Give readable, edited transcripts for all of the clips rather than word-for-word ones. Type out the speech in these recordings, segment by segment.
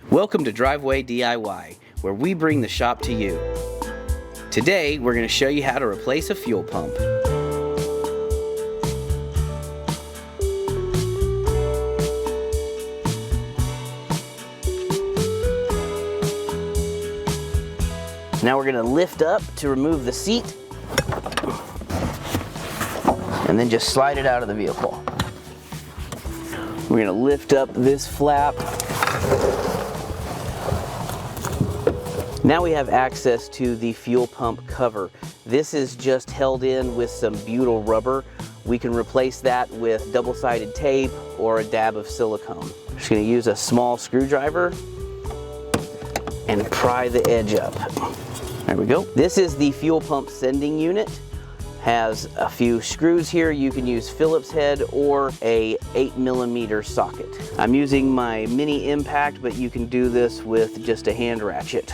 Welcome to Driveway DIY, where we bring the shop to you. Today, we're going to show you how to replace a fuel pump. Now we're going to lift up to remove the seat, and then just slide it out of the vehicle. We're going to lift up this flap. Now we have access to the fuel pump cover. This is just held in with some butyl rubber. We can replace that with double-sided tape or a dab of silicone. I'm just going to use a small screwdriver and pry the edge up. There we go. This is the fuel pump sending unit. Has a few screws here. You can use Phillips head or a 8mm socket. I'm using my mini impact, but you can do this with just a hand ratchet.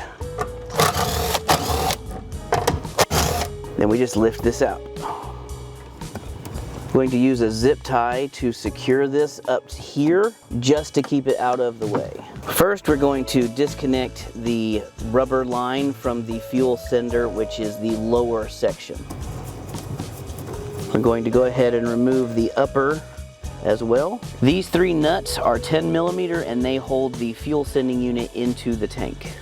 Then we just lift this out. I'm going to use a zip tie to secure this up here, just to keep it out of the way. First, we're going to disconnect the rubber line from the fuel sender, which is the lower section. I'm going to go ahead and remove the upper as well. These 3 nuts are 10mm and they hold the fuel sending unit into the tank.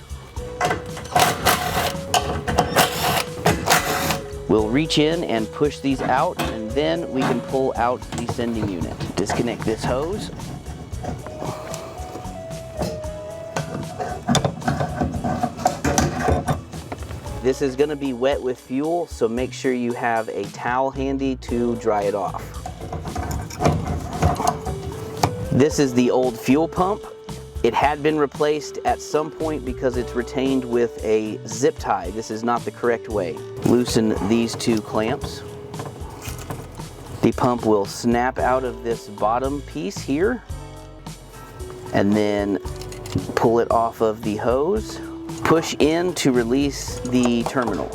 We'll reach in and push these out, and then we can pull out the sending unit. Disconnect this hose. This is going to be wet with fuel, so make sure you have a towel handy to dry it off. This is the old fuel pump. It had been replaced at some point because it's retained with a zip tie. This is not the correct way. Loosen these 2 clamps. The pump will snap out of this bottom piece here, and then pull it off of the hose. Push in to release the terminal.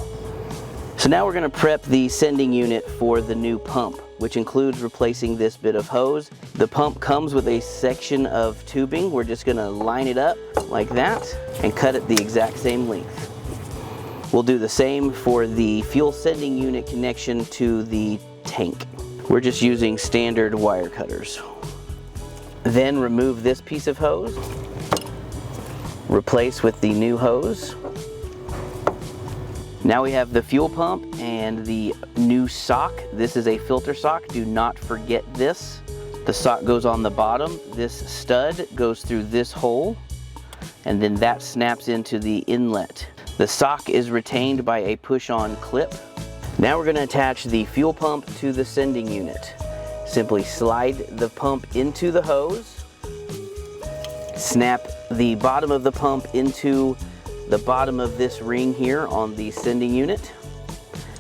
So now we're going to prep the sending unit for the new pump, which includes replacing this bit of hose. The pump comes with a section of tubing. We're just going to line it up like that and cut it the exact same length. We'll do the same for the fuel sending unit connection to the tank. We're just using standard wire cutters. Then remove this piece of hose. Replace with the new hose. Now we have the fuel pump and the new sock. This is a filter sock. Do not forget this. The sock goes on the bottom. This stud goes through this hole, and then that snaps into the inlet. The sock is retained by a push-on clip. Now we're going to attach the fuel pump to the sending unit. Simply slide the pump into the hose. Snap the bottom of the pump into the bottom of this ring here on the sending unit.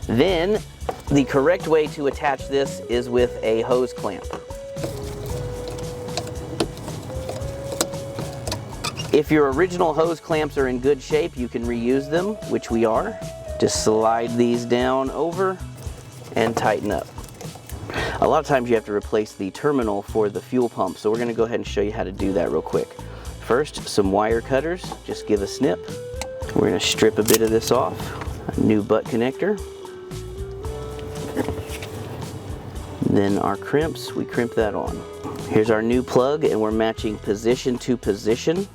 Then the correct way to attach this is with a hose clamp. If your original hose clamps are in good shape, you can reuse them, which we are. Just slide these down over and tighten up. A lot of times you have to replace the terminal for the fuel pump, so we're going to go ahead and show you how to do that real quick. First, some wire cutters. Just give a snip. We're going to strip a bit of this off. A new butt connector. Then our crimps, we crimp that on. Here's our new plug, and we're matching position to position.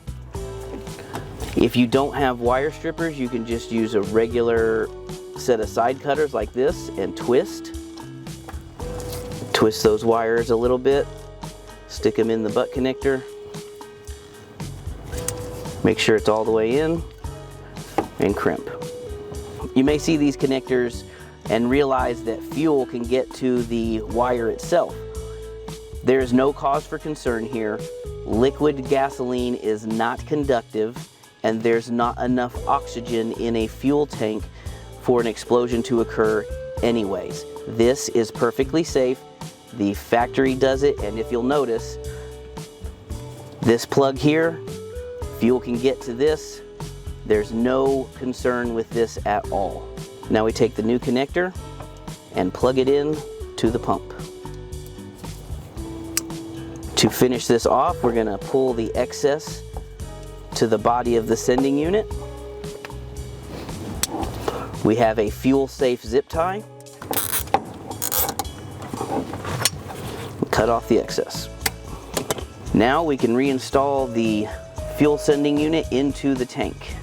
If you don't have wire strippers, you can just use a regular set of side cutters like this and twist. Twist those wires a little bit. Stick them in the butt connector. Make sure it's all the way in, and crimp. You may see these connectors and realize that fuel can get to the wire itself. There is no cause for concern here. Liquid gasoline is not conductive, and there's not enough oxygen in a fuel tank for an explosion to occur anyways. This is perfectly safe. The factory does it, and if you'll notice, this plug here, fuel can get to this. There's no concern with this at all. Now we take the new connector and plug it in to the pump. To finish this off, we're going to pull the excess to the body of the sending unit. We have a fuel-safe zip tie. Cut off the excess. Now we can reinstall the fuel sending unit into the tank.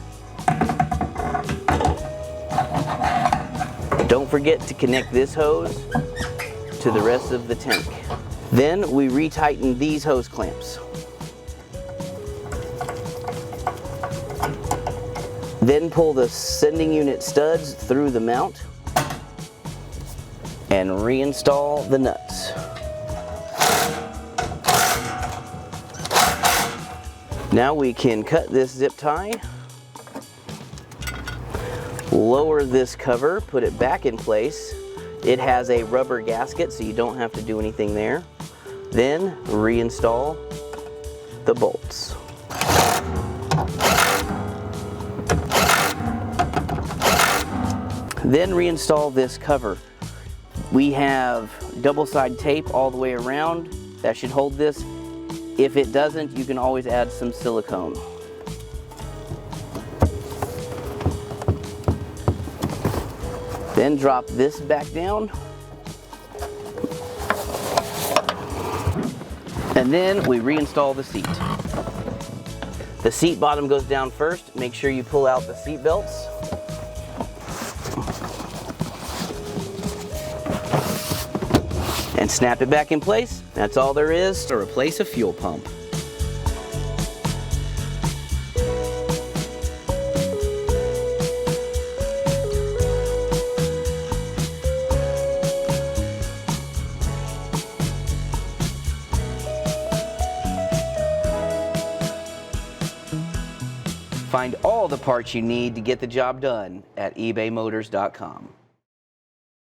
Don't forget to connect this hose to the rest of the tank. Then we retighten these hose clamps. Then pull the sending unit studs through the mount and reinstall the nuts. Now we can cut this zip tie, lower this cover, put it back in place. It has a rubber gasket, so you don't have to do anything there. Then reinstall the bolts. Then reinstall this cover. We have double-side tape all the way around. That should hold this. If it doesn't, you can always add some silicone. Then drop this back down. And then we reinstall the seat. The seat bottom goes down first. Make sure you pull out the seat belts. And snap it back in place. That's all there is to replace a fuel pump. Find all the parts you need to get the job done at ebaymotors.com.